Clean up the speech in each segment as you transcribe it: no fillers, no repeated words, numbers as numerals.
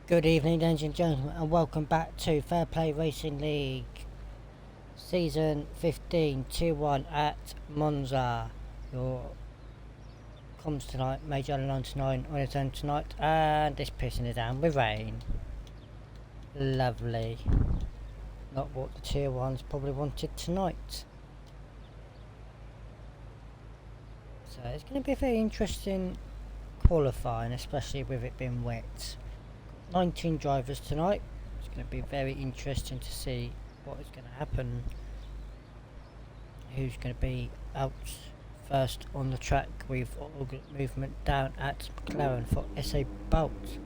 Good evening, ladies and gentlemen, and welcome back to Fair Play Racing League Season 15 Tier 1 at Monza. Your comms tonight, Major 99 on its own tonight, and it's pissing it down with rain. Lovely. Not what the Tier 1s probably wanted tonight. So it's going to be a very interesting qualifying, especially with it being wet. 19 drivers tonight. It's going to be very interesting to see what is going to happen. Who's going to be out first on the track with all movement down at McLaren for SA Bolt. Looks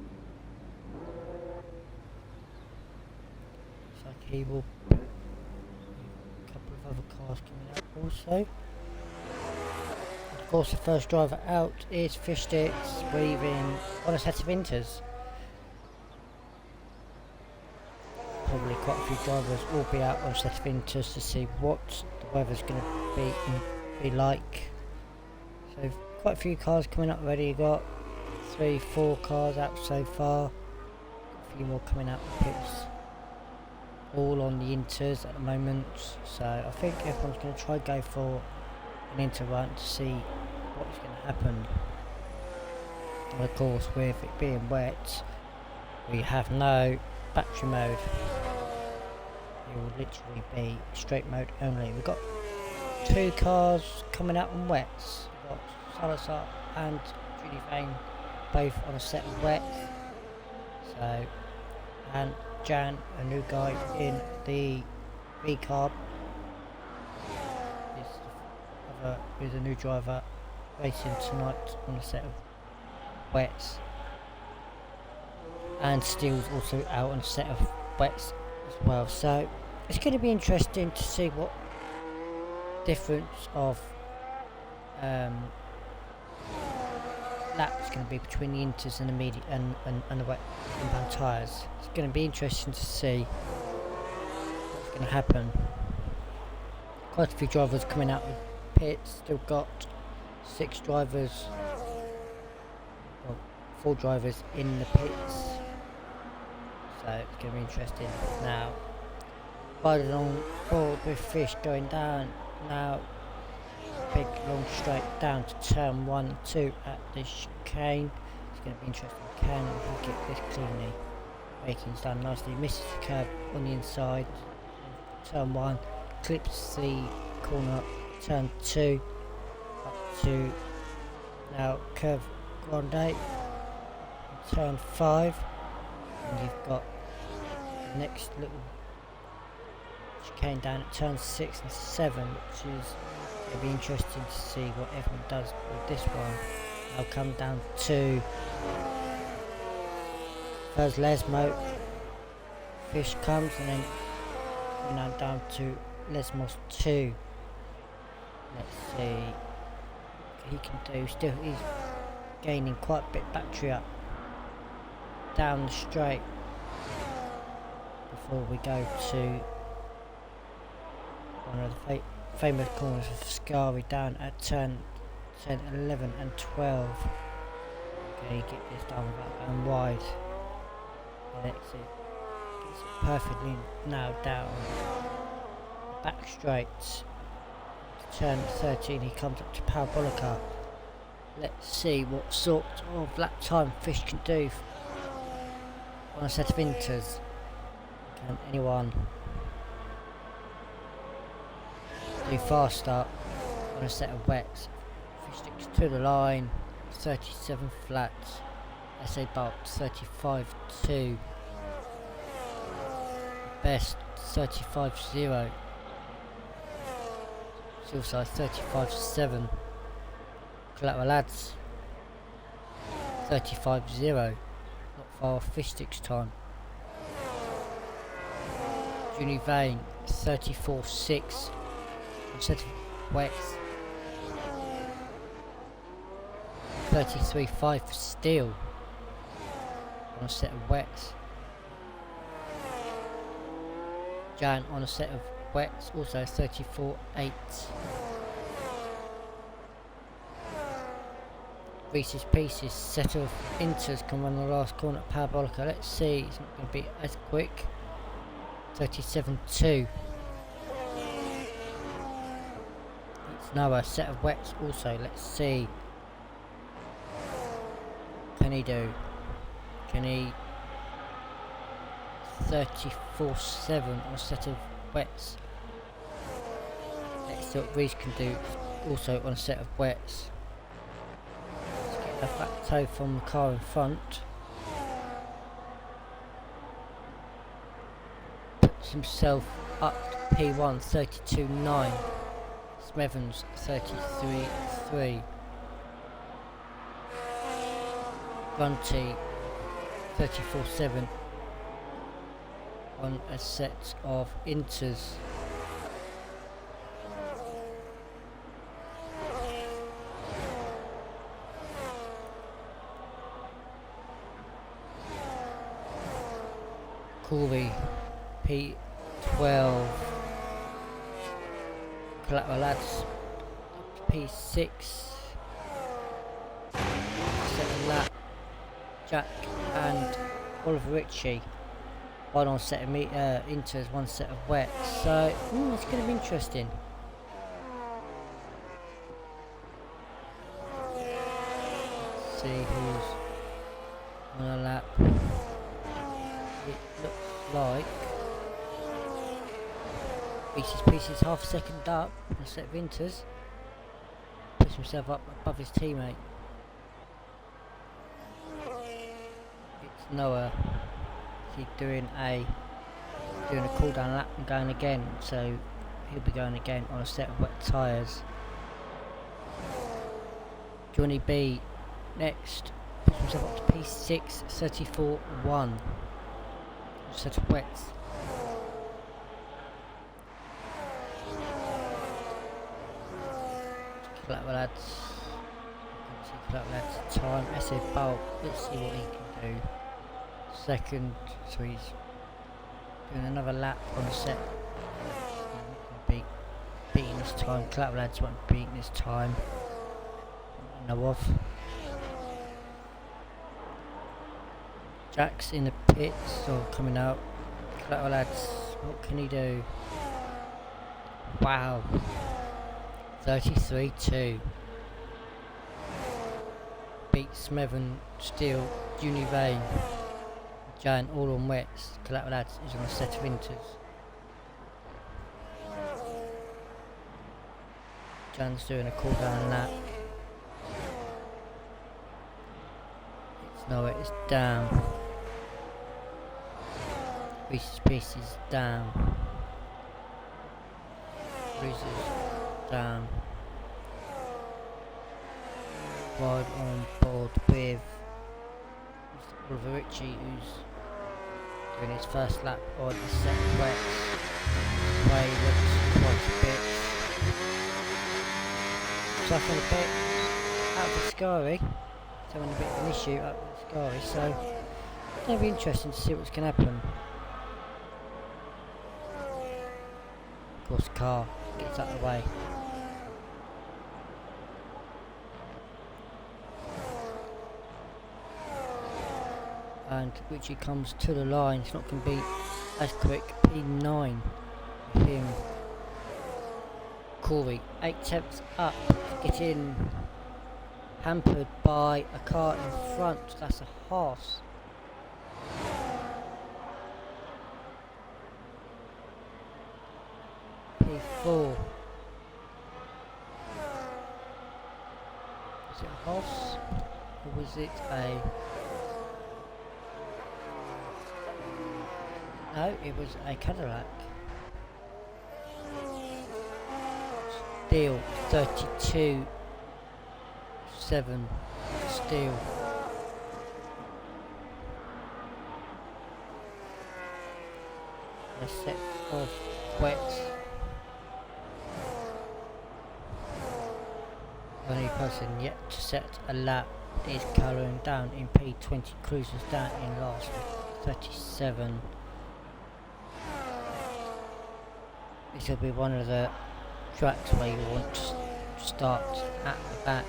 like he will. A couple of other cars coming out also. Of course, the first driver out is Fish Sticks, weaving on a set of inters. Probably quite a few drivers will be out on a set of inters to see what the weather's going to be like. So quite a few cars coming up already. You've got 3-4 cars out so far. A few more coming out of pits. All on the inters at the moment. So I think everyone's going to try go for an inter run to see what's going to happen. And of course, with it being wet, we have no battery mode. It will literally be straight mode only. We've got 2 cars coming out on wets. We've got Salazar and Judy Vane both on a set of wets. So, and Jan, a new guy in the V-Carb, is a new driver racing tonight on a set of wets. And Steele's also out on a set of wets as well. So it's going to be interesting to see what difference of laps going to be between the inters and the medium and the wet compound tyres. It's going to be interesting to see what's going to happen. Quite a few drivers coming out of pits. Still got 6 drivers, well, 4 drivers in the pits. So it's going to be interesting. Now, riding on board with Fish going down. Now, big long straight down to turn 1 and 2 at the chicane. It's going to be interesting. Can he get this cleanly? Braking's done nicely. Misses the curb on the inside. Turn 1. Clips the corner. Turn 2. Up to now curve grande. Turn 5. And you've got the next little chicane down at turn 6 and 7, which is going to be interesting to see what everyone does with this one. I'll come down to first Lesmo. Fish comes and then now down to Lesmos 2. Let's see what he can do. Still, he's gaining quite a bit battery up down the straight before we go to one of the famous corners of Scari down at turn 10, 11 and 12. Okay, get this done without going wide. And that's it. Gets it perfectly now down the back straight. Turn 13, he comes up to Parabolica. Let's see what sort of lap time Fish can do on a set of inters. Can anyone do faster on a set of wets? Fish sticks to the line. 37 flat. SA Bolt 35.2. Best 35.0. Silverside 35.7. Collateral Lads 35.0. Not far off Fish Sticks time. Junie Vane 34.6. Set of wets 33.5 for Steel on a set of wets. Jan on a set of wets also 34.8. Reese's Pieces set of inters can run the last corner at Parabolica. Let's see, it's not going to be as quick. 37.2. It's now a set of wets also. Let's see. Can he do? Can he? 34.7 on a set of wets. Let's see what Reese can do also on a set of wets. A flat toe from the car in front. Puts himself up to P1 32.9. Smevens 33.3. Grunty 34.7 on a set of inters. Corey P12. Collateral lads P6. Second lap. Jack and Oliver Ritchie. One on set of inters, one set of wet. So it's going to be interesting. Let's see who's on a lap. It looks like Reese's Pieces half a second up on a set of inters. Puts himself up above his teammate. It's Noah. He's doing a cool down lap and going again, so he'll be going again on a set of wet tyres. Johnny B next puts himself up to P6 34.1. Set of wets. Collateral lads. Collateral lads time. SA Bulk. Let's see what he can do. Second, so he's doing another lap on a set. He's not going to be beating this time. Collateral lads won't be beating this time. I know of. Jack's in the pits or coming out. Collateral lads, what can he do? Wow. 33.2. Beats Smeven, Steele, Juni Vane. Jan all on wets. Collateral lads is on a set of inters. Jan's doing a cool down lap. It's Noah, it's down. Reese's Pieces down. Reese's down. Ride on board with Oliver Ritchie, who's doing his first lap on the set of wets. Way looks quite a bit. Suffering a bit out of the Scary. He's having a bit of an issue out of the Scary, so it's going to be interesting to see what's going to happen. Of course, the car gets out of the way. And Richie comes to the line. It's not going to be as quick. P9 for him. Corey 8 up to get in. Hampered by a car in front. That's a horse. P4. Was it a horse or was it a... No, it was a Cadillac. Steel 32.7. Steel. A set of wets. Only person yet to set a lap is colouring down in P20. Cruisers down in last with 37. This will be one of the tracks where you want to start at the back.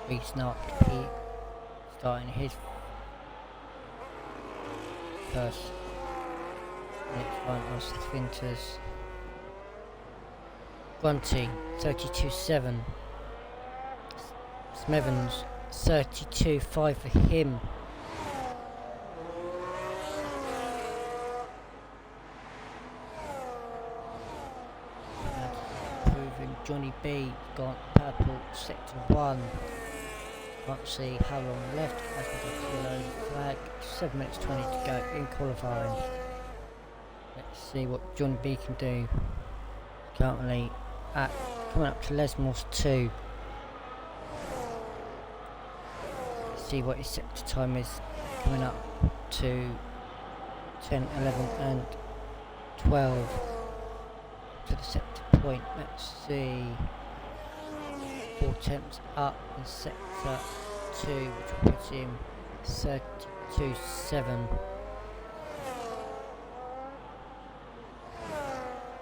Reese now up to P, starting his first next run on S15's. Grunty 32.7. Smevens 32.5 for him. Improving. Johnny B got purple sector 1. Can't see how long left as we got to the low flag. 7 minutes 20 to go in qualifying. Let's see what Johnny B can do. Currently at coming up to Lesmore's 2. Let's see what his sector time is, coming up to 10, 11 and 12 to the sector point. Let's see, 4 temps up in sector 2, which will put him 32.7.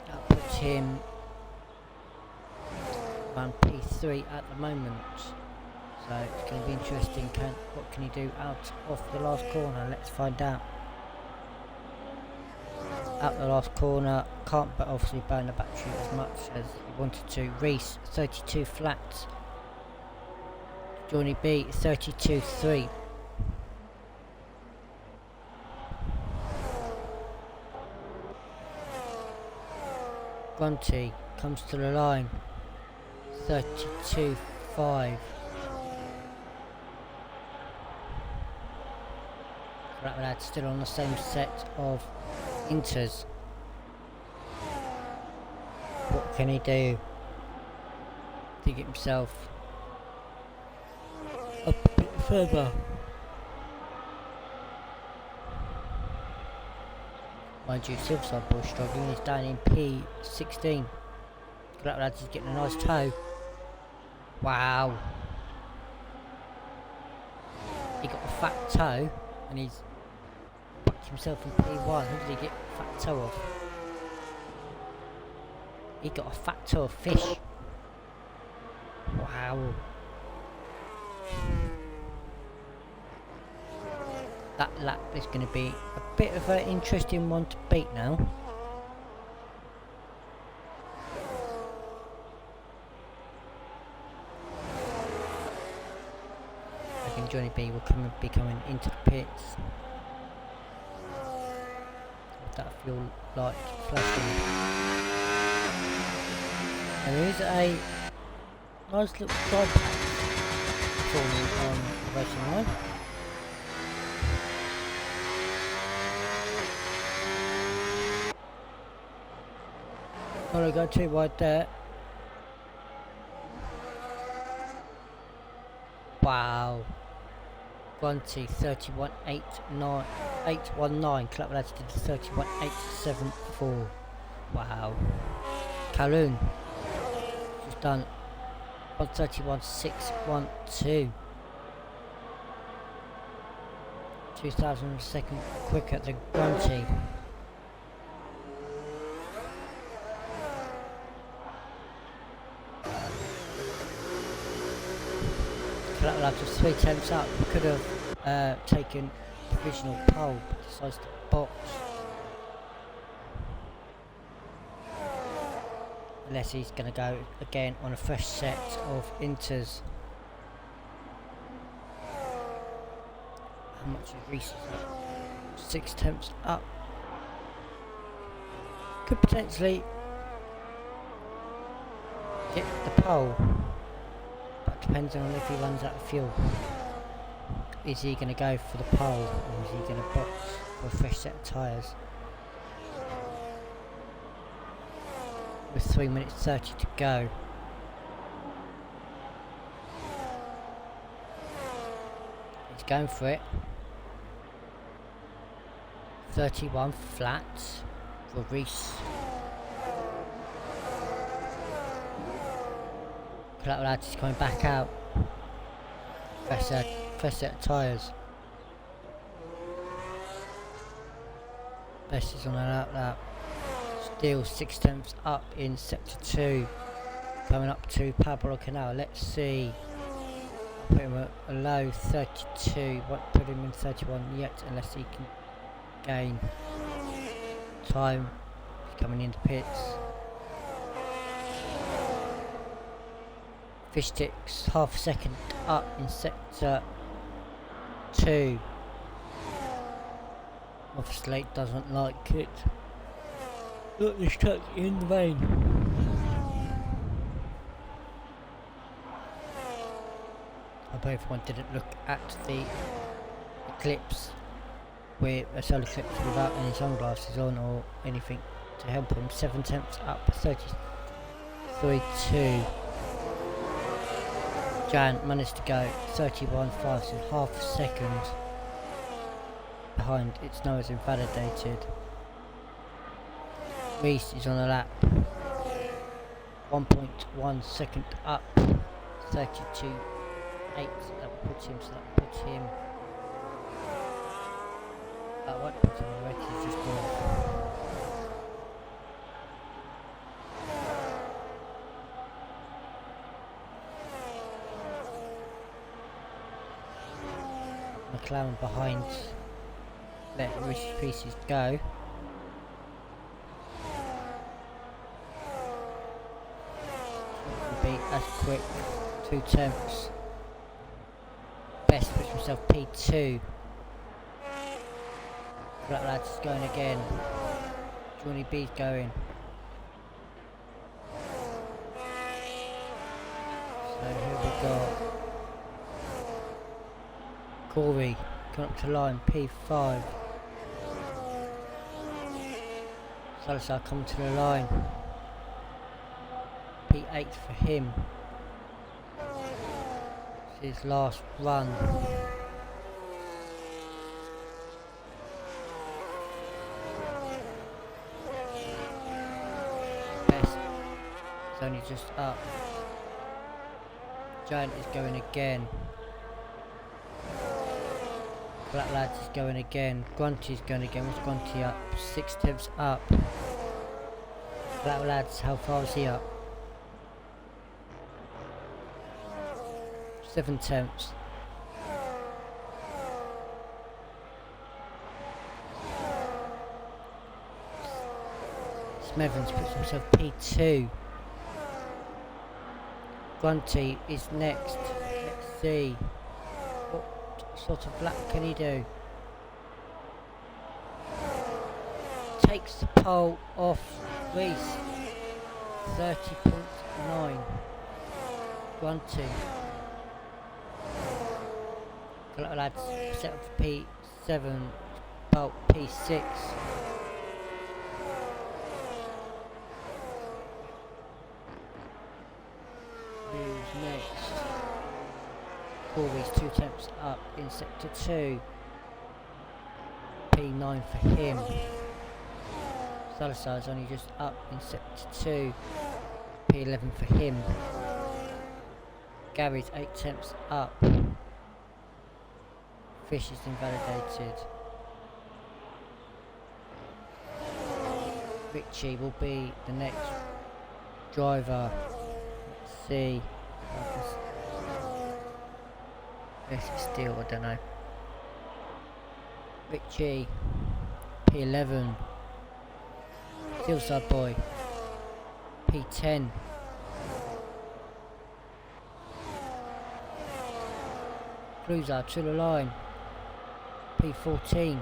That puts him around P3 at the moment, so it's going to be interesting. What can he do out of the last corner? Let's find out. Out the last corner, can't but obviously burn the battery as much as he wanted to. Reese 32 flat, Johnny B 32.3. Grunty comes to the line 32.5. Rattlad still on the same set of inters. What can he do to get himself up a bit further? Mind you, Silverside Boy struggling. He's down in P16. Rattlad is getting a nice toe. Wow. He got a fat toe and he's backed himself in P1. Who did he get a fat toe off? He got a fat toe of fish. Wow. That lap is going to be a bit of an interesting one to beat now. I think Johnny B will be coming into the pits. With that fuel light flashing. And there is a nice little dry patch forming on the racing line. Not going to go too wide there. Wow. Grunty 31.819. Clapperlads did 31.874. Wow. Calhoun just done 131.612. 2,000 second quicker than Grunty. Clapperlads was 3 attempts up. Could have taken provisional pole, but decides to box. Unless he's going to go again on a fresh set of inters. How much is Reese? 6 attempts up. Could potentially get the pole, but depends on if he runs out of fuel. Is he going to go for the pole, or is he going to box for a fresh set of tyres? With 3 minutes 30 to go. He's going for it. 31 flat for Reese. Clapperlads is coming back out. Fresh set of tyres. Best is on an out lap. Still 6 tenths up in sector 2. Coming up to Pablo Canal. Let's see. put him at a low 32, won't put him in 31 yet unless he can gain time. He's coming into pits. Fish ticks half a second up in sector 2. Obviously doesn't like it. Look, this truck's in the rain. I hope everyone didn't look at the eclipse with a solar eclipse without any sunglasses on or anything to help them. 7 tenths up, 33.2. Jan managed to go 31.5, so half a second behind. It's now as invalidated. Reese is on a lap. 1.1 second up. 32.8. That puts him. So that puts him. That won't put him on the race. He's just off. McLaren behind, let Reese's Pieces go. Be as quick, 2 tenths. Best puts himself P2. Black Lads is going again. Johnny B's going. So here we go. Corey, come up to line, P5. Salazar coming to the line. P8 for him. It's his last run. Best is only just up. Giant is going again. Black Lads is going again. Grunty is going again. What's Grunty up? 6 tenths up. Black Lads, how far is he up? 7 tenths. Smevens puts himself P2. Grunty is next. Let's see. What sort of lap can he do? Takes the pole off Reese. 30.9. Grunty. Lads set up for P7, Bolt P6. Who's next? Corey's 2 tenths up in sector 2. P9 for him. Salazar's only just up in sector 2. P11 for him. Gary's 8 tenths up. Fish is invalidated. Richie will be the next driver. Let's see. This is still, I don't know. Richie, P11. Steelside Boy, P10. Cruiser to the line. P14.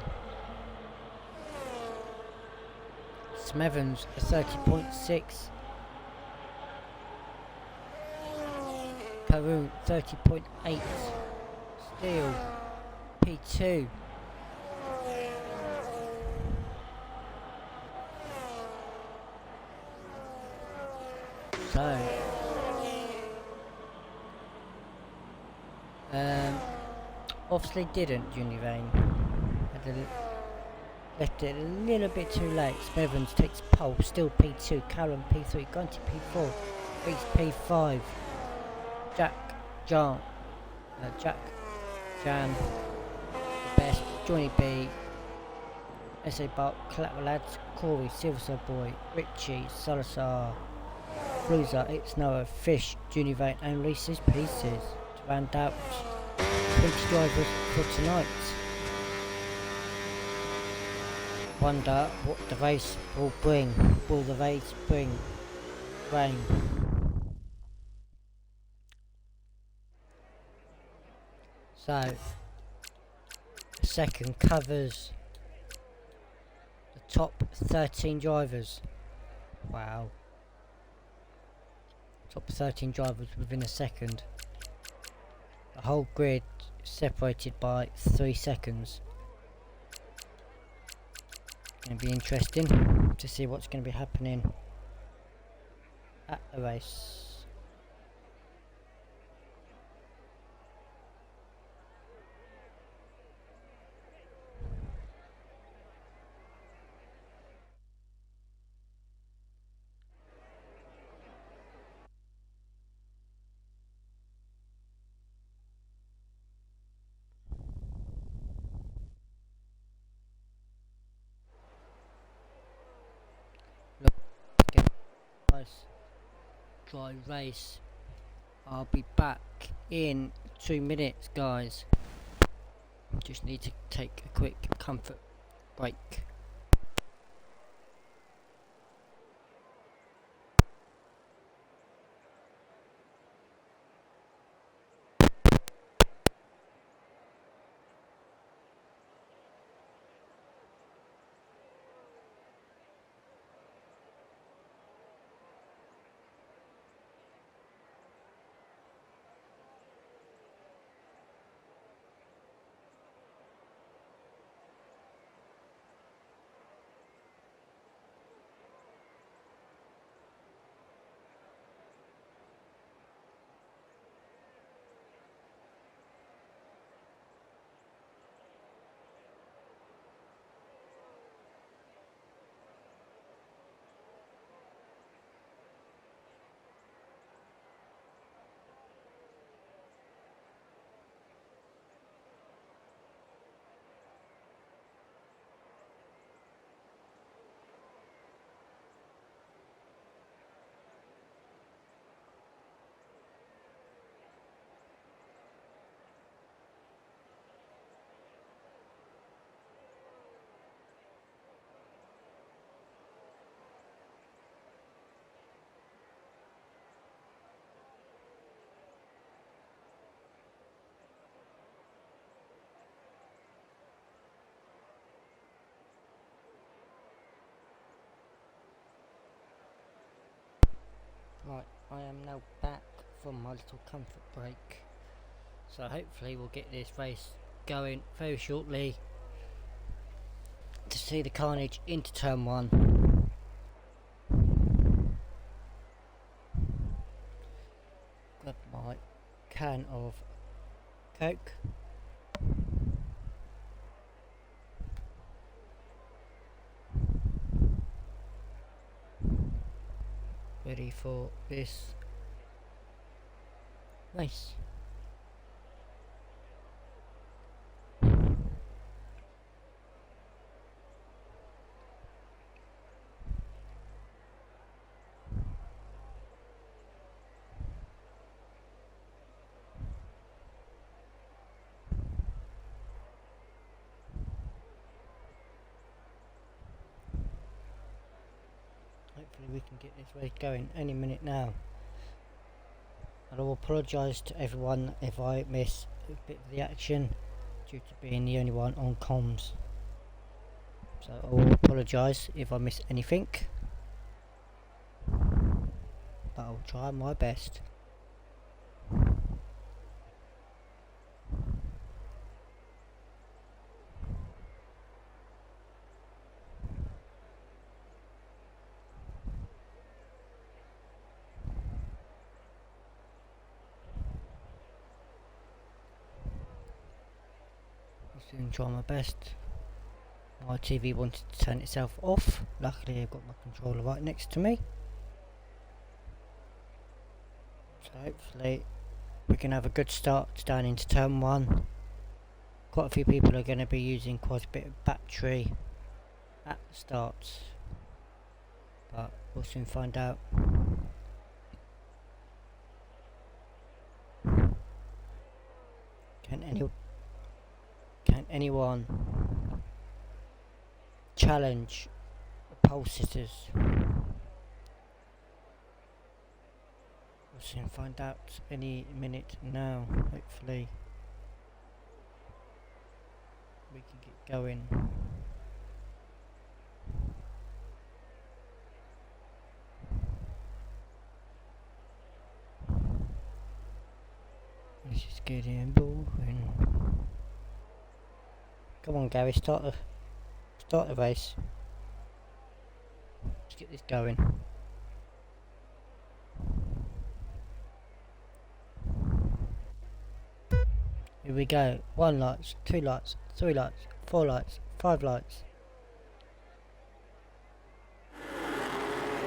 Smevens a 30.6. Karoon 30.8. Steel P2. So obviously didn't Univane. Left it a little bit too late. Smevens takes pole, still P2, Callum P3, Gunty P4, Reese P5, Jack, Jan, Best, Johnny B, SA Buck, Collateral Lads, Corey, Silver Boy, Richie, Salazar, Cruiser, It's Noah, Fish, Univane and Reese's Pieces. round out 20 drivers for tonight. Wonder what the race will bring. Will the race bring rain? So, the second covers the top 13 drivers. Wow. Top 13 drivers within a second. The whole grid separated by 3 seconds. Going to be interesting to see what's going to be happening at the race. Nice dry race. I'll be back in 2 minutes, guys. Just need to take a quick comfort break. Right, I am now back from my little comfort break. So hopefully we'll get this race going very shortly to see the carnage into turn 1. Grab my can of Coke. Ready for this race. Hopefully we can get this race going any minute now. And I will apologise to everyone if I miss a bit of the action due to being the only one on comms. So I will apologise if I miss anything, but I'll try my best. Soon try my best. My TV wanted to turn itself off. Luckily I've got my controller right next to me. So hopefully we can have a good start down into turn 1. Quite a few people are going to be using quite a bit of battery at the start, but we'll soon find out. Can anyone challenge the pole sitters? We'll soon find out any minute now, hopefully. We can get going. This is getting boring. Come on, Gary, start the race. Let's get this going. Here we go. 1 lights, 2 lights, 3 lights, 4 lights, 5 lights.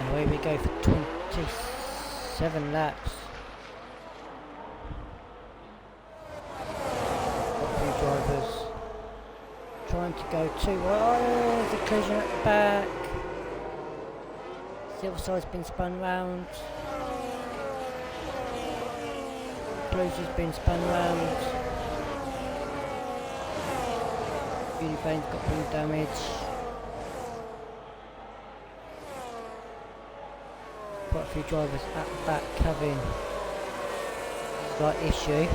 And away we go for 27 laps. Got a few drivers trying to go too well. Oh, the collision at the back. Silver side's been spun round. Blues has been spun round. Unifane's got wing damage. Quite a few drivers at the back having a slight issue.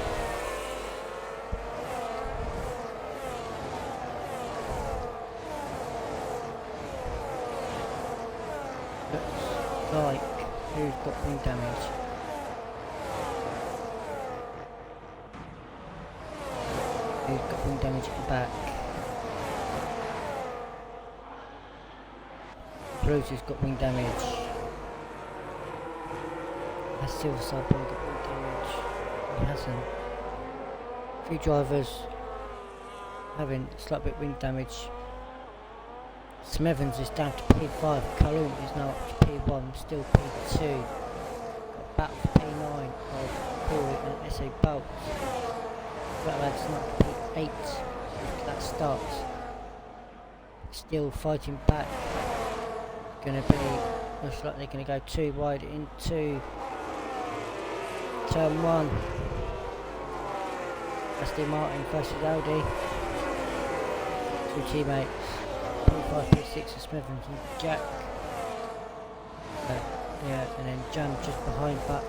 Looks like who's got wing damage? Who's got wing damage at the back? Blues has got wing damage. Has Silver Side boy got wing damage? He hasn't. A few drivers having a slight bit wing damage. Smevens is down to P5, Calhoun is now up to P1, still P2. Got back for P9 of Corey and SA Bolt. Flat Lads not to P8 after that starts. Still fighting back. Gonna be, looks like they're gonna go too wide into turn 1. Aston Martin versus Audi. 2 teammates. P5, P6 and Smithens and Jack. Yeah, and then Jan just behind, but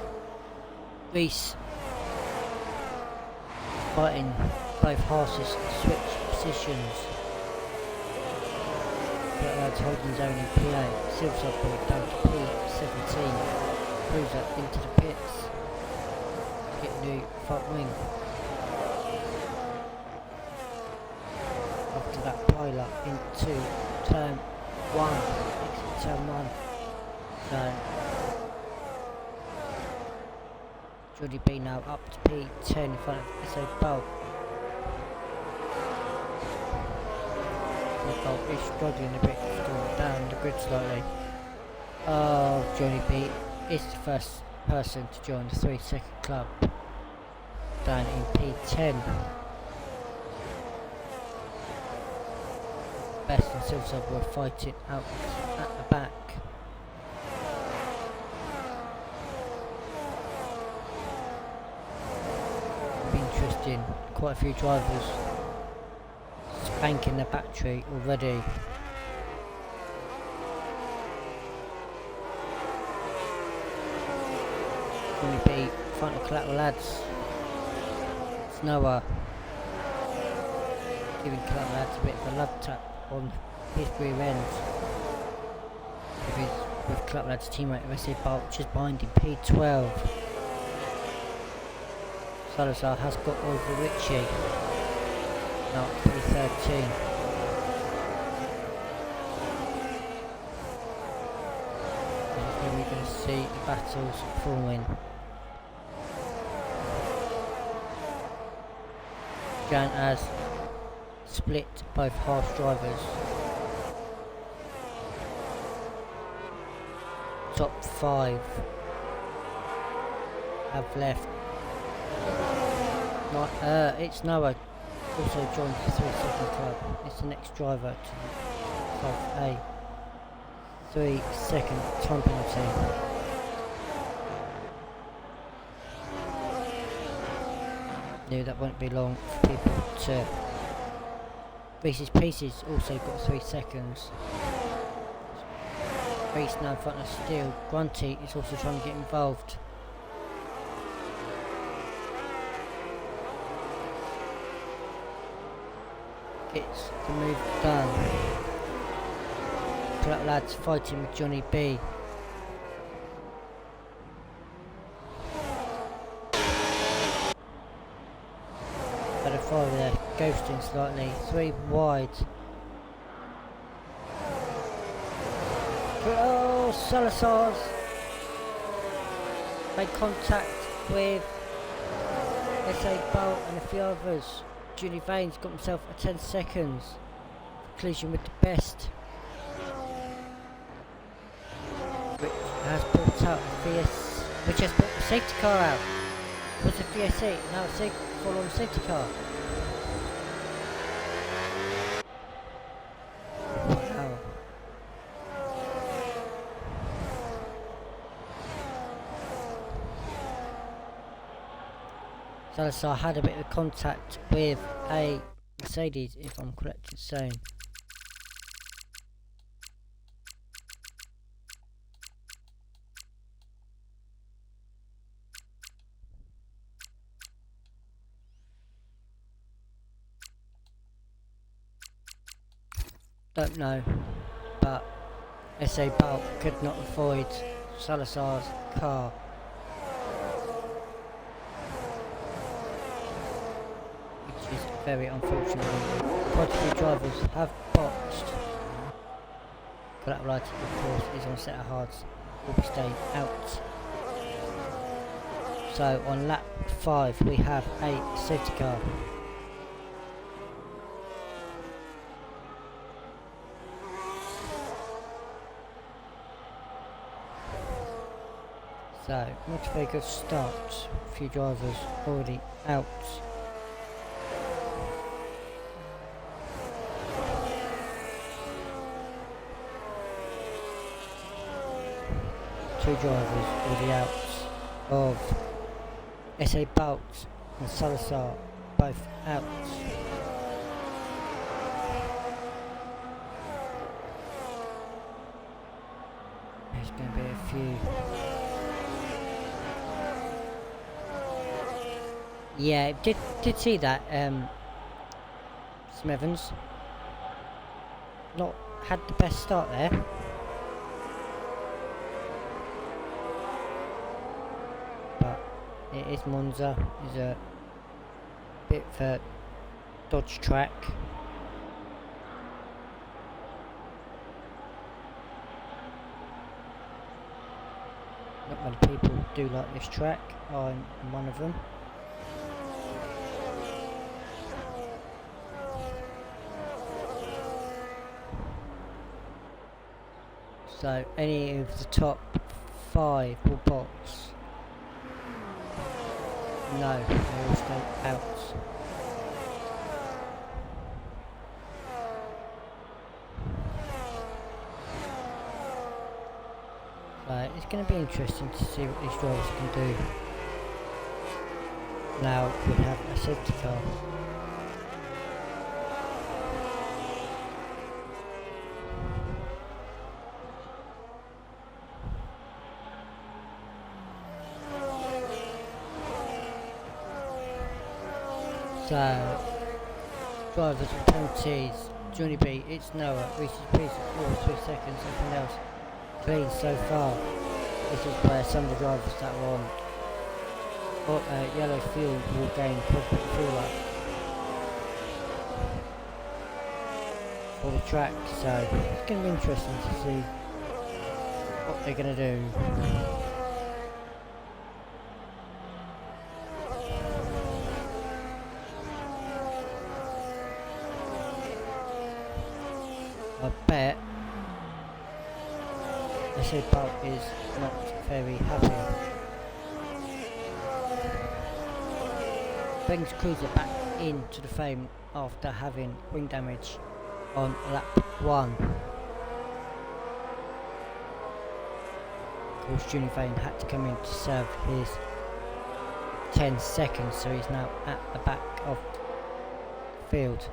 Reese fighting both horses to switch positions. But lads holding his own in P8. Silver Boy down to P17. Cruiser into the pits. Get new front wing. After that pilot into turn 1, exit turn 1. So Jordy B now up to P10 in front of SA Bolt. Bolt is struggling a bit, going down the grid slightly. Oh, Johnny B is the first person to join the 3-second club. Down in P10. Best and Silver were fighting out at the back. Be interesting, quite a few drivers spanking the battery already. Going to be front of collateral lads. It's Noah giving collateral lads a bit of a love tap on his rear end. With collateral lads teammate SA Bolt just behind him, P12. Salazar has got over Richie. Now P13. This is where we're going to see the battles forming. Jan has split both half drivers. Top 5 have left. It's Noah also joined the 3-second club. It's the next driver to Club A. 3-second time penalty. knew that won't be long for people to... Reese's Pieces also got 3 seconds. Reese now in front of Steel. Grunty is also trying to get involved. Gets the move done. Black Lads fighting with Johnny B. But a 5 there, ghosting slightly. 3 wide. Oh, Salazar's made contact with S.A. Bolt and a few others. Julie Vane's got himself a 10 seconds collision with the best. Which has brought out the VS, which has brought the safety car out. Was a VS8, now it's a full-on safety car. Wow. Salazar had a bit of contact with a Mercedes, if I'm correct in saying. Don't know, but S.A. Bolt could not avoid Salazar's car. Which is very unfortunate. Quite a few drivers have boxed. Collateral, of course, is on set of hards, will be staying out. So on lap 5 we have a safety car. So, not a very good start. A few drivers already out. Two drivers already out of S.A. Bolt and Salazar, both out. There's going to be a few. Yeah, did see that. Smevens not had the best start there. But it is Monza, is a bit of a dodge track. Not many people do like this track. I'm one of them. So any of the top 5 will box. No, they all stay out. So it's going to be interesting to see what these drivers can do. Now we have a safety car. So, drivers with penalties, Johnny B, it's Noah, Reese's Pieces, 3 seconds, everything else clean so far. This is where some of the drivers that were on yellow fuel will gain positive fuel up for the track, so it's going to be interesting to see what they're going to do. I bet S.A. Bolt is not very happy. Brings Cruiser back into the frame after having wing damage on lap 1. Of course, Junior Vane had to come in to serve his 10 seconds, so he's now at the back of the field.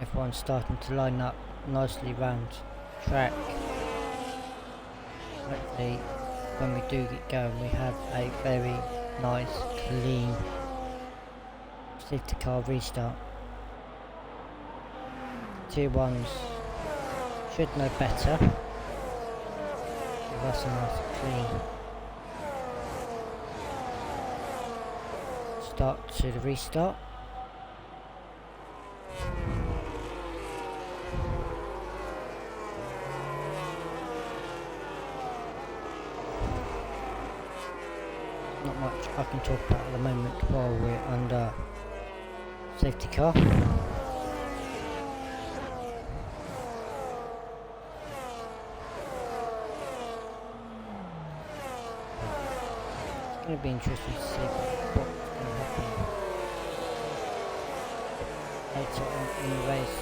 Everyone's starting to line up nicely round track. Hopefully when we do get going we have a very nice, clean safety car restart. Tier 1s should know better. Give us a nice clean start to the restart. Not much I can talk about at the moment while we're under safety car. It's going to be interesting to see what's going to happen later on in the race.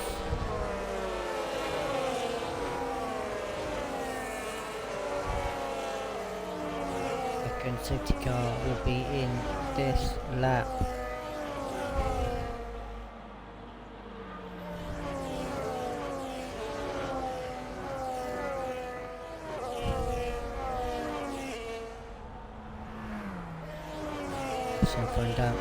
Second safety car will be in this lap. So find out.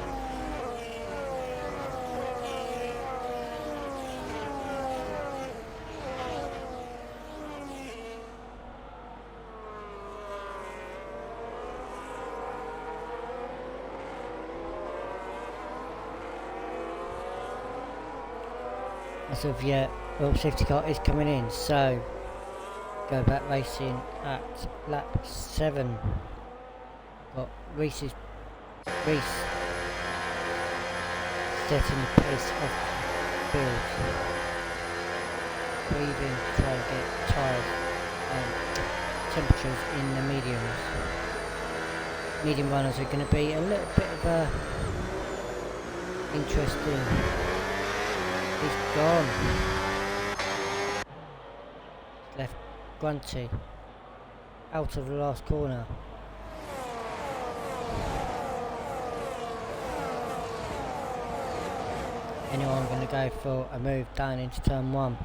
As of yet, well, safety car is coming in, so go back racing at lap 7. Got Reese setting the pace of the field. Breathing, try to get tyre temperatures in the mediums. Medium runners are going to be a little bit of a interesting. He's gone. Left Grunty out of the last corner. Anyone going to go for a move down into turn 1?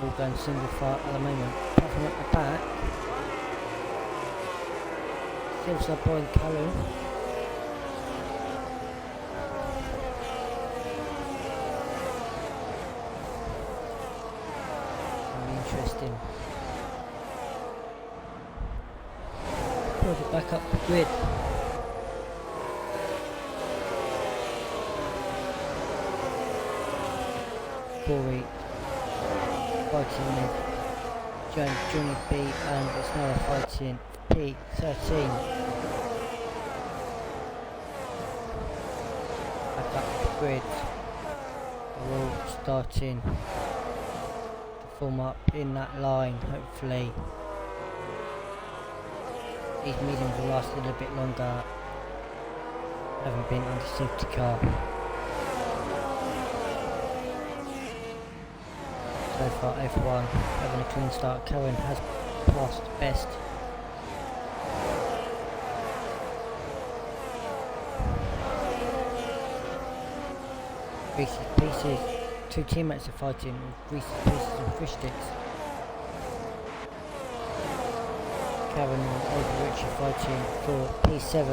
All going single file at the moment. Apart from at the back, Silver Boy and Callum. Interesting. Pull it back up the grid. Corey fighting with Junior B, and it's now fighting P13. Back up the grid. We're all starting form up in that line. Hopefully these mediums will last a little bit longer. Haven't been under safety car. So far everyone having a clean start. Karen has passed best. Reese's Pieces. Two teammates are fighting with Reese's Pieces and Fish Sticks. Karen and Oliver Ritchie fighting for P7.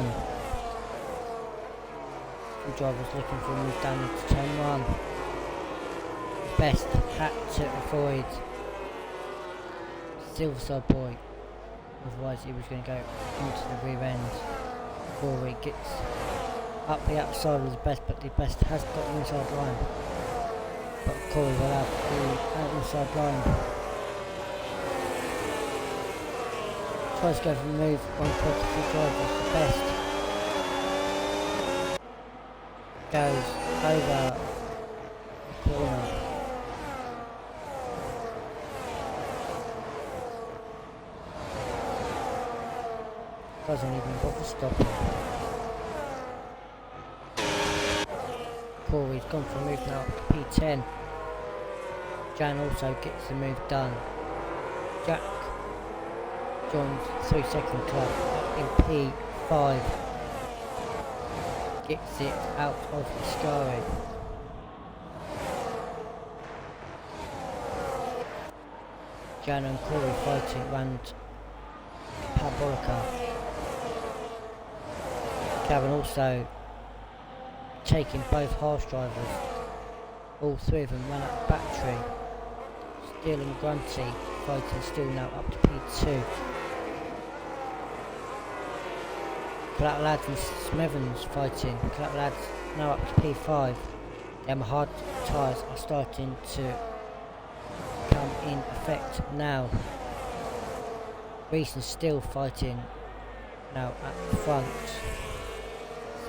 Two drivers looking for a move down into turn 1. Best had to avoid Silverside Boy, otherwise he was going to go into the rear end. Corey gets up the outside of the best, but the best has got the inside line. But Corey will have the inside line. Tries to go for a move on quite a few drivers. The best goes over the corner. Doesn't even bother stopping. Corey's gone for a move now up to P10. Jan also gets the move done. Jack joins 3-second club in P5. Gets it out of Ascari. Jan and Corey fighting around Parabolica. Kevin also taking both harsh drivers. All three of them ran up the battery. Steele and Grunty fighting still now up to P2. Collateral Lads and Smevens fighting. Collateral Lads now up to P5. The hard tyres are starting to come in effect now. Reese and Steele fighting now at the front.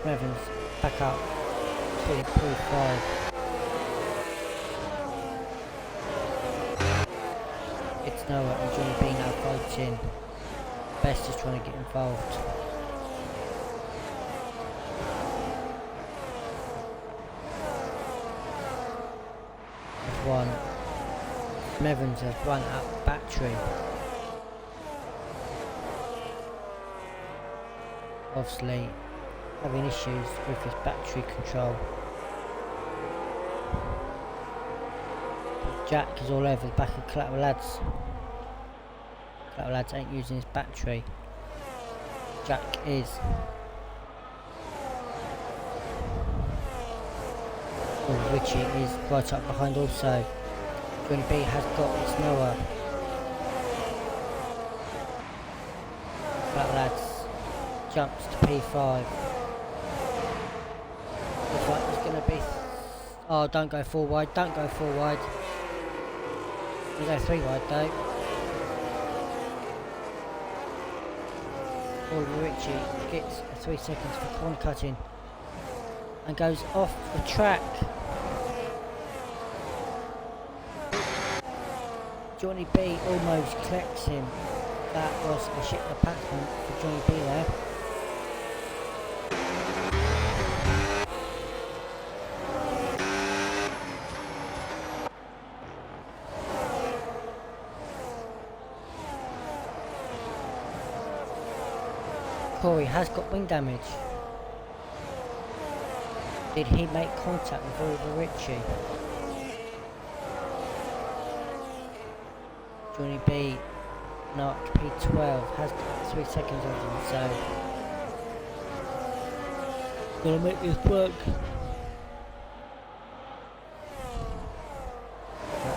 Smevens back up to P5. It's Noah and Johnny B now fighting. Best is trying to get involved. One. Smevens has run out battery. Obviously having issues with his battery control. But Jack is all over the back of Collateral Lads. Collateral Lads ain't using his battery. Jack is. Oh, Richie is right up behind also. Johnny B has got its Noah. Collateral Lads jumps to P5. Looks like it's going to be... Oh, don't go 4 wide, don't go 4 wide. You go 3 wide though. Oliver Ritchie gets 3 seconds for corner cutting and goes off the track. Johnny B almost collects him. That was a shit attachment for Johnny B there. Corey has got wing damage. Did he make contact with Oliver Ritchie? Johnny B, not P12, has got 3 seconds on him, so gonna make this work.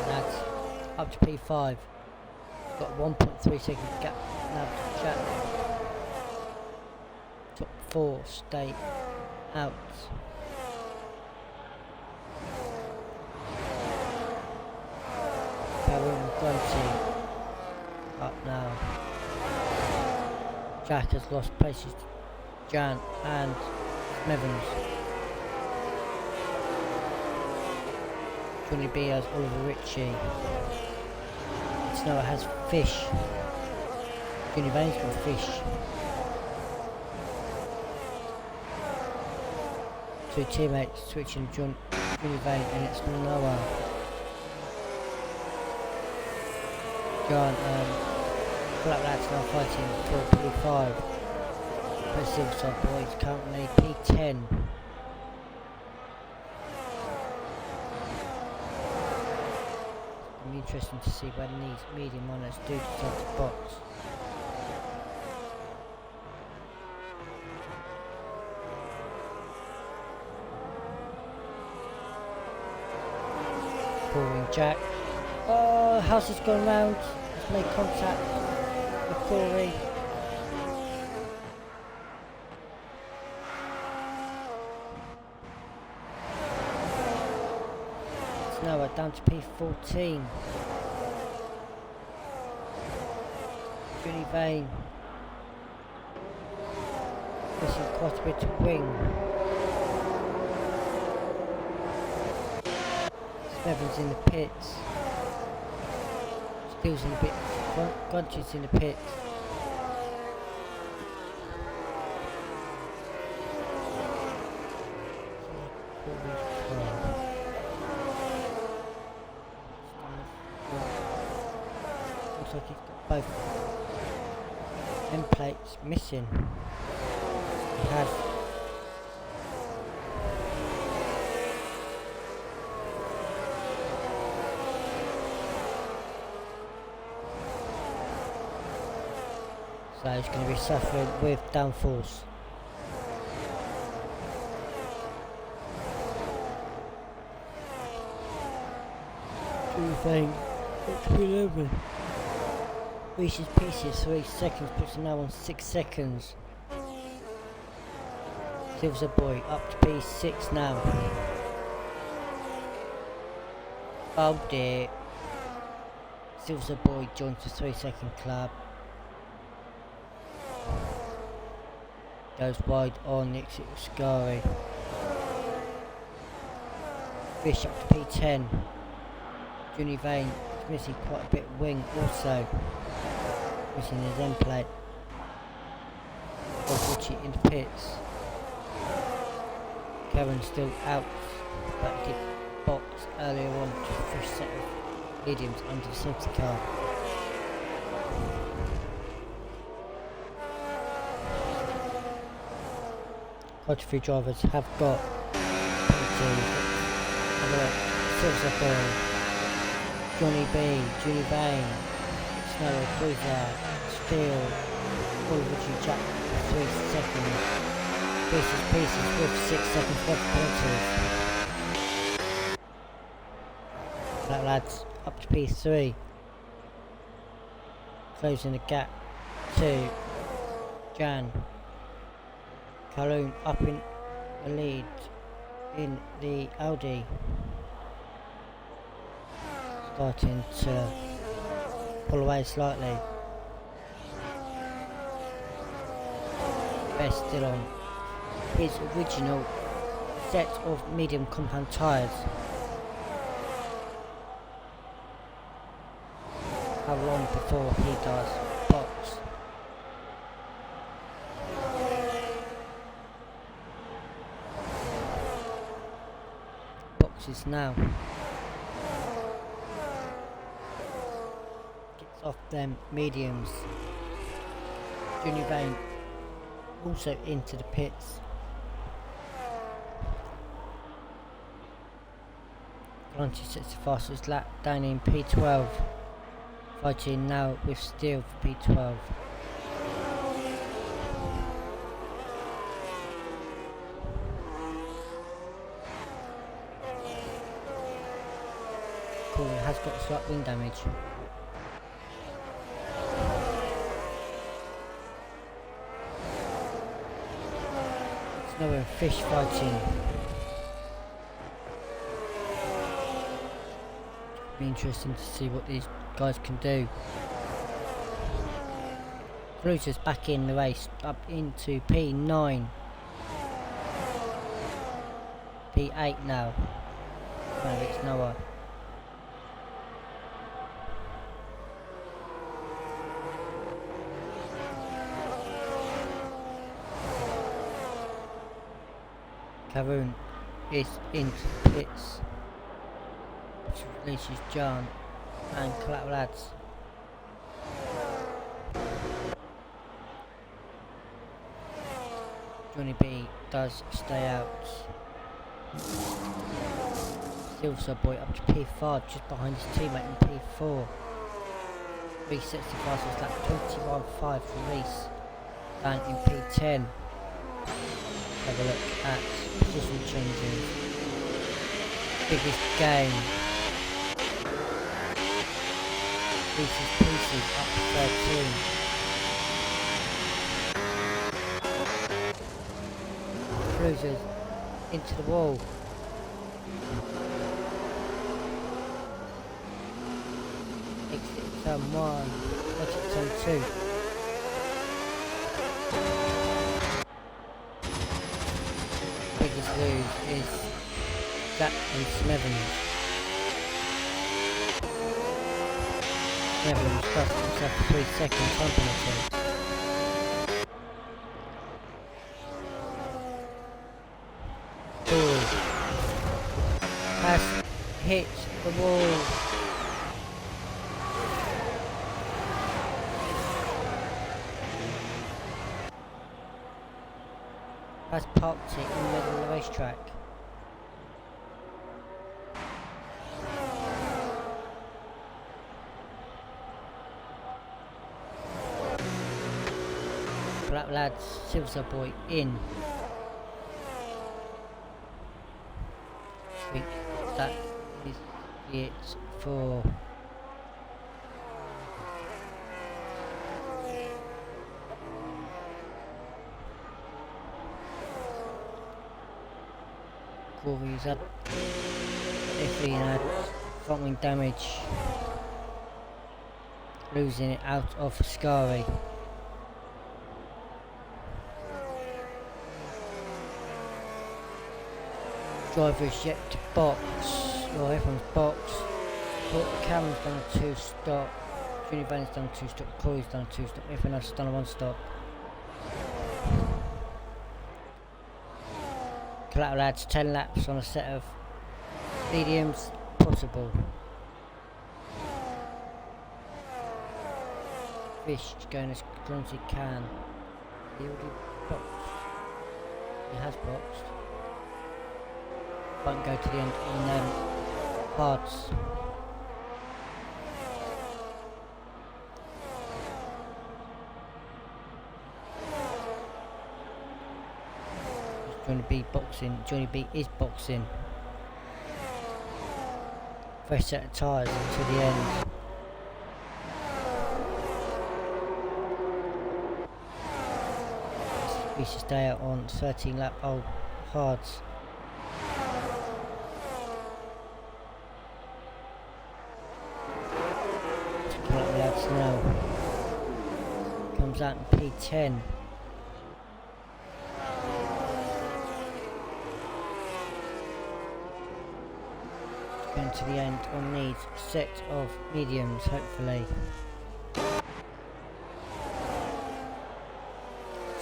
That's up to P5. Got 1.3 second gap now to Jack. Top 4 stay out. Baron Grunty up now. Jack has lost places to Jan and Smevens. Johnny B has Oliver Ritchie. Snow has Fish. Johnny Vane's got Fish. 2 teammates switching Johnny Vane, and it's Noah. John Black Lads now fighting for P5. But Silverside Boys currently P10. It'll be interesting to see when these medium runners do decide to box. Pouring Jack. Oh, House has gone round. Let's make contact with Corey. It's Noah down to P14. Johnny Vane. Missing quite a bit of wing. Evans in the pits. Steele's in the pit. Grunty's in the pit. looks like he's got both end plates missing. He has. So he's going to be suffering with downforce. Thing, 11. Reaches pieces 3 seconds, puts him now on 6 seconds. Silver Boy up to P6 now. Oh dear. Silver Boy joins the 3-second club. Goes wide on the exit of Scary. Fish up to P10. Johnny Vane is missing quite a bit of wing also. Missing his end plate. Richie in the pits. Kevin still out, but he did box earlier on to a fresh set of mediums under the safety car. Quite a few drivers have got Silver Boy, Johnny B, Johnny Vane, Snow Cruiser, Steel, Richie Jack 3 seconds, Pieces with 6 seconds worth of penalties. That lad's up to P3, closing the gap to Jan. Calhoun up in the lead in the Audi. Starting to pull away slightly. Best still on his original set of medium compound tyres. How long before he does box? Boxes now. Off them mediums. Junior Vane also into the pits. Galanti sets the fastest lap down in P12. Fighting now with Steel for P12. Cool, has got slight wing damage. Snow and Fish fighting. Be interesting to see what these guys can do. Cruiser's back in the race, up into P9. P8 now. No, it's Noah. Karoon is into pits, which releases John and Collateral Lads. Johnny B does stay out. Silver Boy up to P5, just behind his teammate in P4. Resets the fastest lap, 21.5 for Reese, down in P10. Have a look at position changes. Biggest gain. Pieces up to 13. Cruisers into the wall. Exit turn 1, exit turn 2. Biggest lose is Jack and Smevens. Smevens cost himself a 3-second time penalty. Ball has hit the wall. That's parked it in the middle of the racetrack. Black lads, Silver Boy in. I think that is it for Corey's had F15 had front wing damage, losing it out of Scary. Drivers yet to box, well everyone's boxed, but Cameron's done a 2-stop, Junior Van's done a 2-stop, Corey's done a 2-stop, everyone else has done a 1-stop. Collateral lads 10 laps on a set of mediums, possible. Fish going as long as he can. He already boxed. He has boxed. Won't go to the end on hards. Johnny B boxing. Johnny B is boxing. Fresh set of tyres until the end. We should stay out on 13 lap old hards. Now comes out in P10. Going to the end on these set of mediums, hopefully.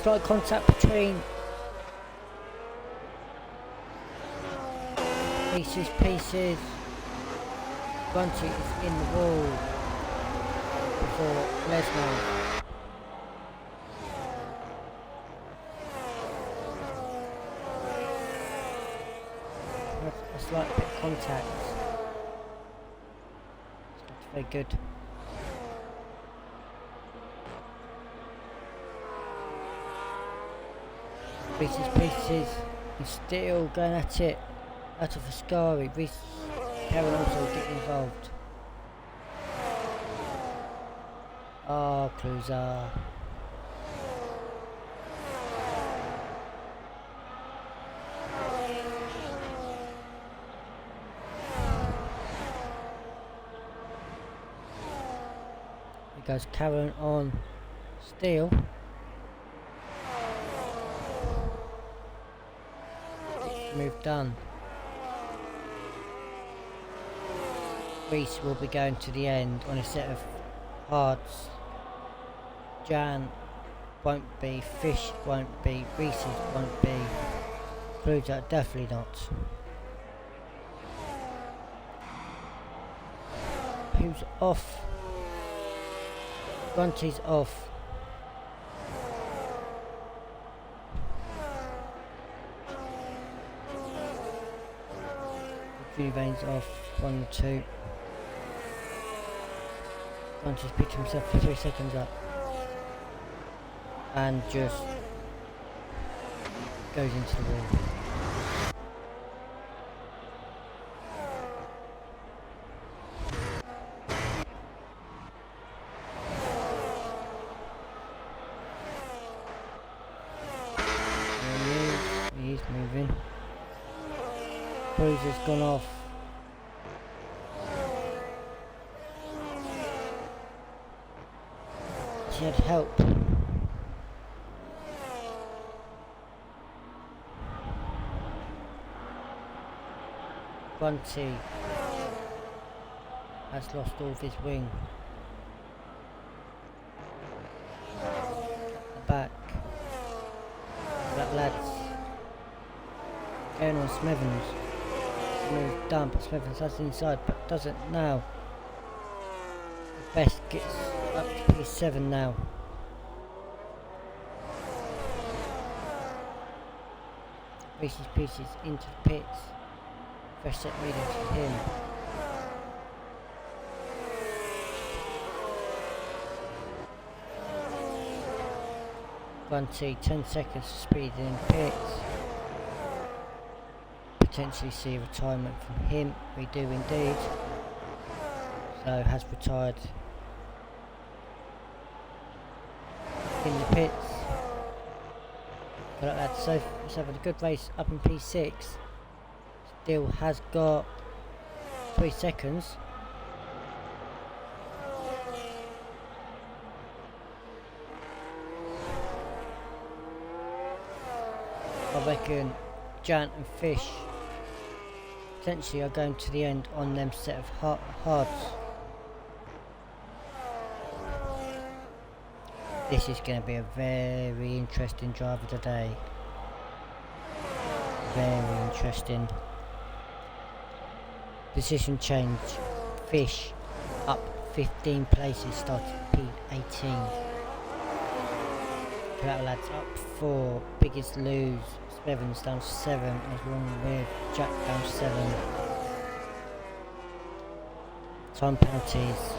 Slight contact between pieces. Grunty is in the wall for Lesnar. A slight bit of contact. It's not very good. Pieces is still going at it out of Ascari. Reese Karen also getting involved. Oh, Cruiser. Here goes Karen on steel. Move done. Reese will be going to the end on a set of hards. Jan won't be, Fish won't be, Reese's won't be, Cruiser definitely not. Who's off? Grunty's off. Juvane's off, 1, 2. Grunty's picked himself for 3 seconds up. And just goes into the wall. He is moving. Cruiser's gone off. She had help. Grunty has lost all of his wing. At the back. That lad's going on Smithens. Move done, but Smithens has inside, but doesn't now. The best gets up to P7 now. Reese's Pieces into the pits. Fresh set medium to him. Grunty, 10 seconds to speed in pits. Potentially see a retirement from him. We do indeed. So has retired in the pits. But like that, so he's having a good race up in P6. Still has got 3 seconds. I reckon Giant and Fish potentially are going to the end on them set of hards. This is going to be a very interesting driver today. Very interesting. Position change. Fish up 15 places, starting P18. Collateral lads up 4. Biggest lose. Evans down 7, along with Jack down 7. Time penalties.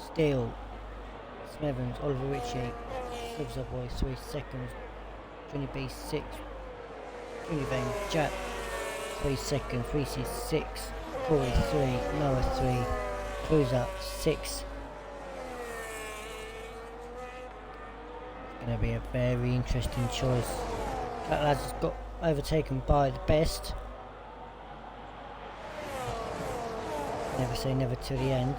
Steele, Smevens, Oliver Ritchie, Silver Boy 3 seconds, Junior B 6, Junior Vane, Jack 3 seconds, Reese's 6, Corey 3, Noah 3, Cruiser 6. Going to be a very interesting choice. That lad has got overtaken by the best. Never say never to the end.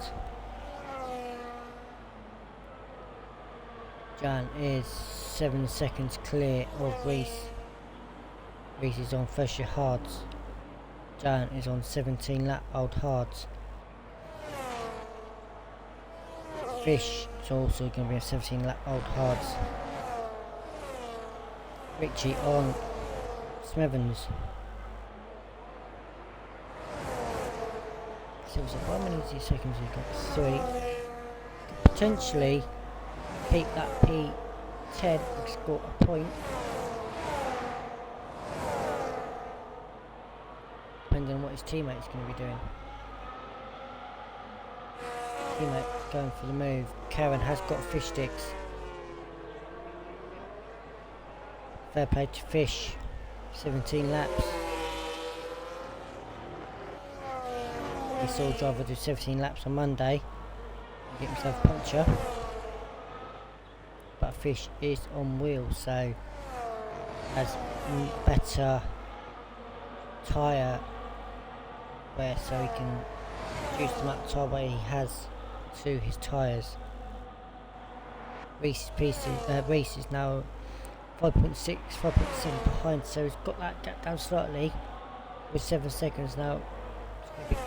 Jan is 7 seconds clear of Reese. Reese is on fresher hards. Jan is on 17 lap old hards. Fish is also going to be on 17 lap old hards. Richie on Smevens. Silver's how many seconds he got? 3. Could potentially keep that P10 and score a point. Depending on what his teammate's going to be doing. Teammate going for the move. Karen has got fish sticks. Fair play to Fish, 17 laps. We saw a driver do 17 laps on Monday and get himself a puncture. But Fish is on wheels, so has better tyre wear, so he can reduce the amount of tyre wear he has to his tyres. Reese is now 5.6, 5.7 behind, so he's got that gap down slightly with 7 seconds now. It's going to be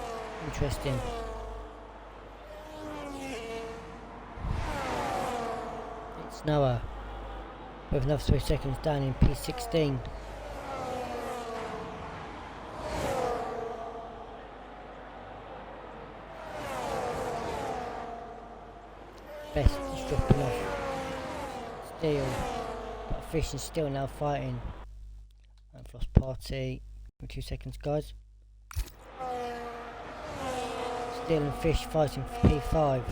interesting. It's Noah with another 3 seconds down in P16. Best is dropping off. Steele. But Fish is still now fighting. I've lost party. 2 seconds, guys. Steele and Fish fighting for P5.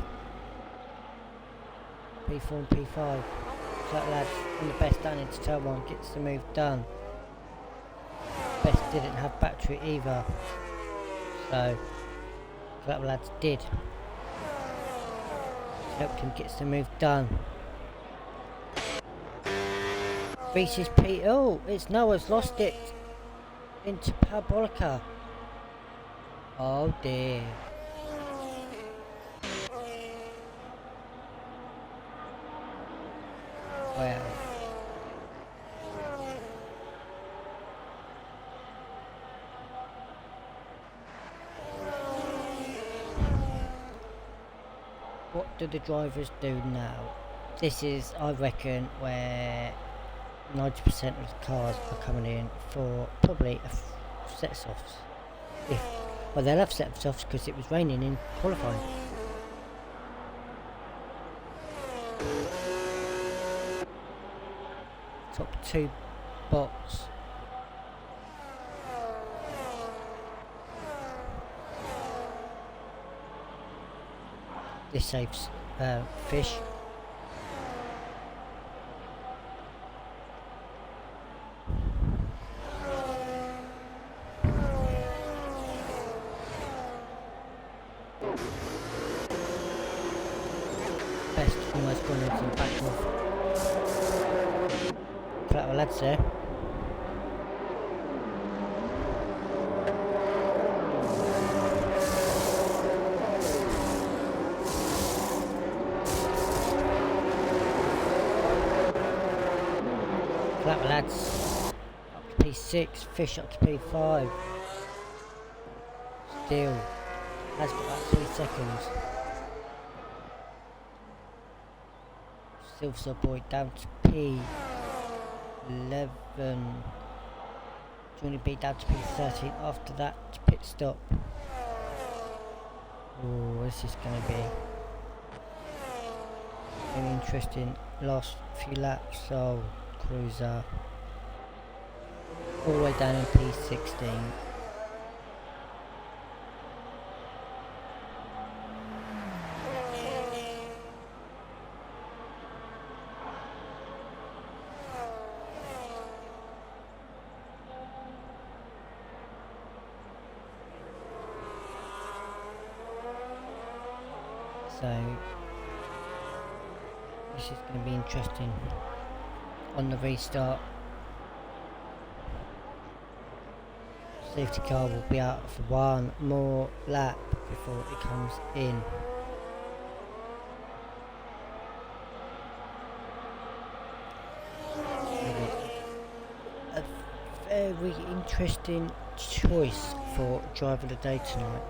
P4 and P5. That lad from the best down into turn 1 gets the move done. Best didn't have battery either. So that lads did. Helped him get the move done. Reese's P. Oh, it's Noah's lost it into Parabolica. Oh dear. Well. What do the drivers do now? This is, I reckon, where 90% of the cars are coming in for probably a set of softs. Well, they'll have set of softs because it was raining in qualifying. Top 2 bots This saves fish. Best almost gone into the back of Collateral Lads there. Collateral Lads up to P6, fish up to P5. Still has got about 3 seconds. Silver Boy down to P11. Johnny B down to P13. After that, pit stop. Oh, this is going to be very interesting. Last few laps. So, Cruiser all the way down in P16. So this is going to be interesting on the restart. Safety car will be out for one more lap before it comes in. A very interesting choice for driver of the day tonight.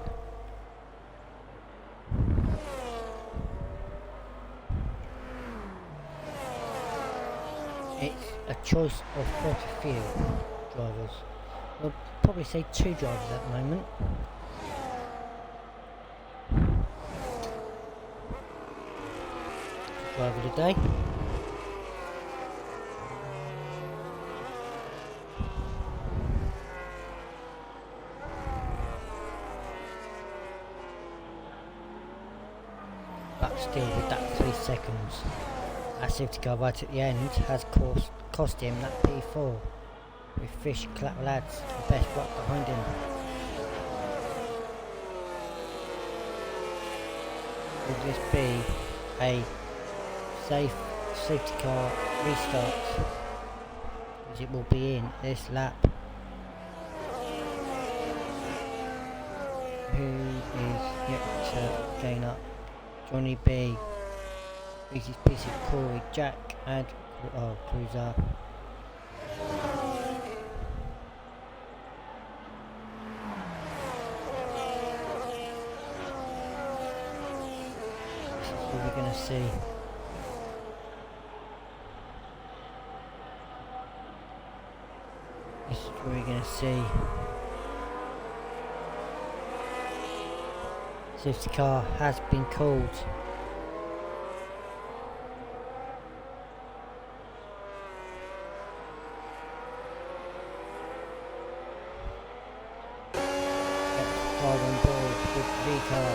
It's a choice of quite a few drivers. I'll probably say 2 drivers at the moment. Driver of the day. But still with that 3 seconds. That safety car right at the end has cost him that P4 with Fish and Collateral Lads the best block behind him. Will this be a safety car restart as it will be in this lap? Who is yet to gain up? Johnny B, Reese's Pieces, Corey, Jack and Cruiser. This is what we're going to see. This is what we're going to see. Safety car has been called. On board with V-car.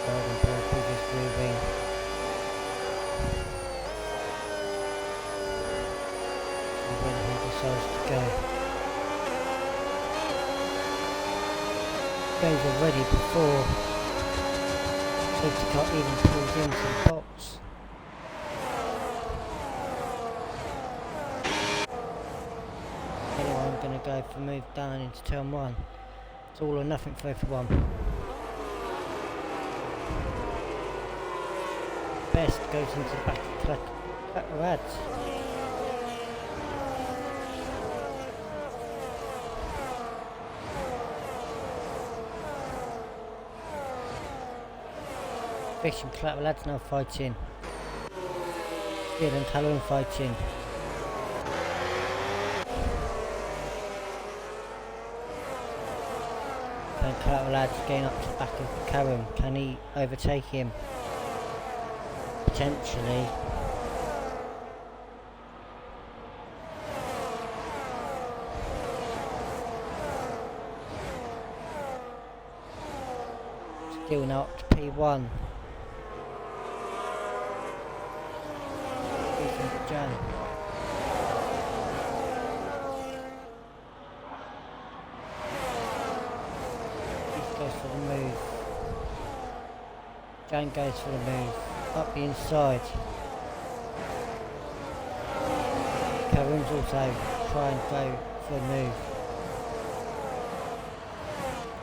On board previous rear wing. And when he decides to go. Goes already before safety car even pulls into the box. Going to go for move down into turn 1. It's all or nothing for everyone. Best goes into the back of Collateral Lads. Fish and Collateral Lads now fighting. Steele and Talon fighting. Collateral Lads getting up to the back of Karen. Can he overtake him? Potentially. Still now up to P1. Jan. He goes for the move. Jan goes for the move. Up the inside. Karen's also trying to go for a move.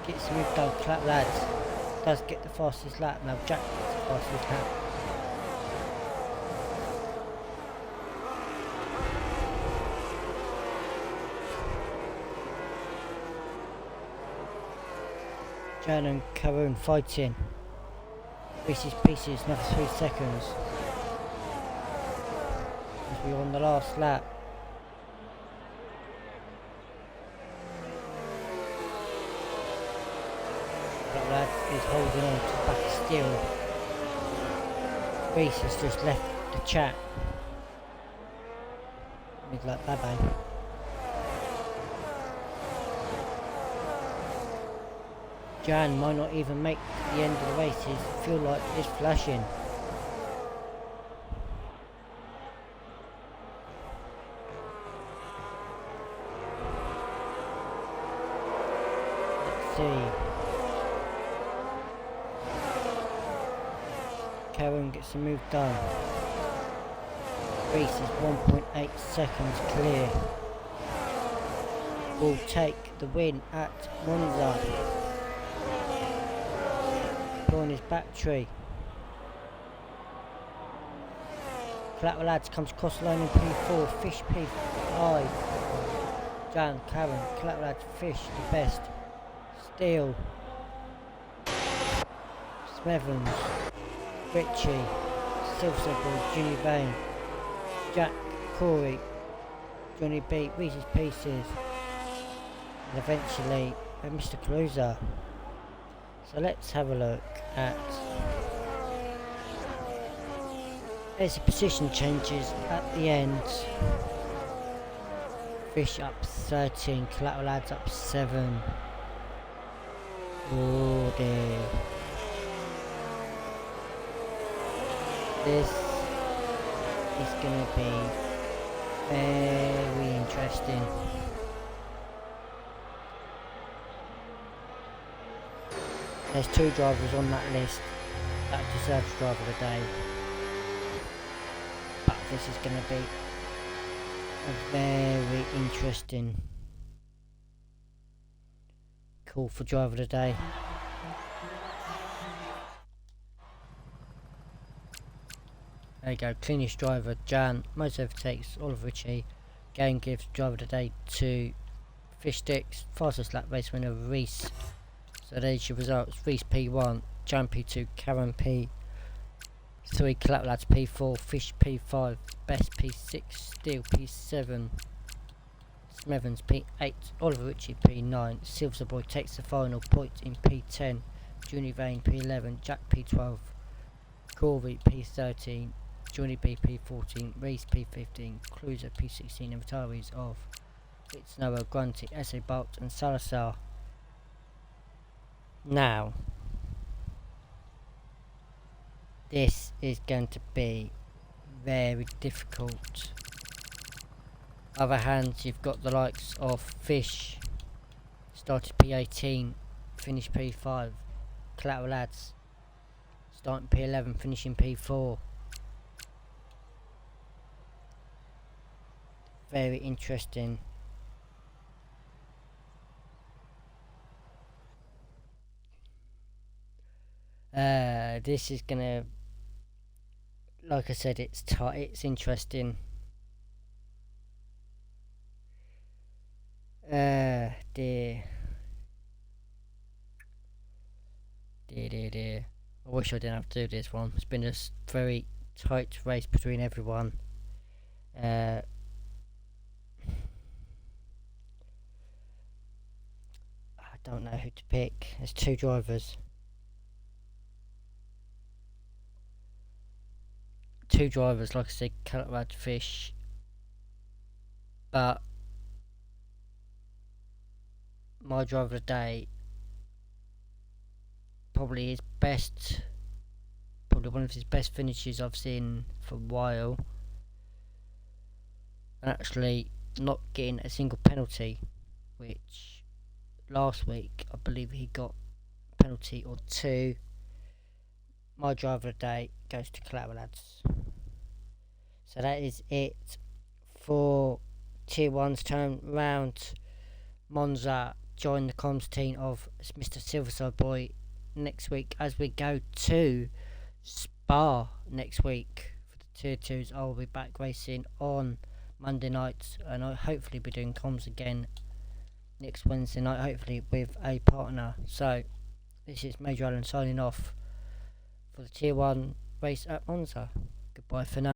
Gets the move done. Clap lads. Does get the fastest lap. Now Jack gets the fastest lap. Jan and Karun fighting. Pieces, another 3 seconds. As we're on the last lap. That lad is holding on to the back of steel. Reese has just left the chat. He's like, bye bye. Jan might not even make the end of the race. He feel like it's flashing. Let's see. Karen gets the move done. Reese is 1.8 seconds clear. Will take the win at Monza. On his battery. Collateral Lads comes across the line in P4, Fish P5. Jan, Karen, Collateral Lads, Fish the best. Steele, Smevens, Richie, Silverstone, Jimmy Bain, Jack, Corey, Johnny B, Reese's Pieces, and eventually Mr. Cruiser. So let's have a look at, there's the position changes at the end. Fish up 13, Collateral Lads up 7. Oh dear. This is going to be very interesting. There's 2 drivers on that list that deserve driver of the day. But this is going to be a very interesting call for driver of the day. There you go, cleanest driver, Jan. Most overtakes, Oliver Ritchie. Game gives driver of the day to Fish Sticks. Fastest lap race winner, Reese. So there's your results. Reese P1, Jan P2, Karen P3, Collateral Lads P4, Fish P5, Best P6, Steel P7, Smevens P8, Oliver Ritchie P9, Silver Boy takes the final point in P10, Junior Vane P11, Jack P12, Corey P13, Johnny B P14, Reese P15, Cruiser P16, and retirees of It's Noah, Grunty, S.A. Bolt and Salazar. Now, this is going to be very difficult. Other hand, you've got the likes of Fish, started P18, finished P5, Collateral Lads, starting P11, finishing P4. Very interesting. This is gonna, like I said, it's tight. It's interesting. Dear. I wish I didn't have to do this one. It's been a very tight race between everyone. I don't know who to pick. There's 2 drivers. 2 drivers, like I said, Collateral Fish. But my driver of the day probably one of his best finishes I've seen for a while. And actually not getting a single penalty, which last week I believe he got a penalty or two. My driver of the day goes to Collateral, lads. So that is it for Tier 1's turn round Monza. Join the comms team of Mr. Silverside Boy next week as we go to Spa next week for the Tier 2s. I'll be back racing on Monday nights, and I'll hopefully be doing comms again next Wednesday night, hopefully with a partner. So this is Major Allen signing off for the Tier 1 race at Monza. Goodbye for now.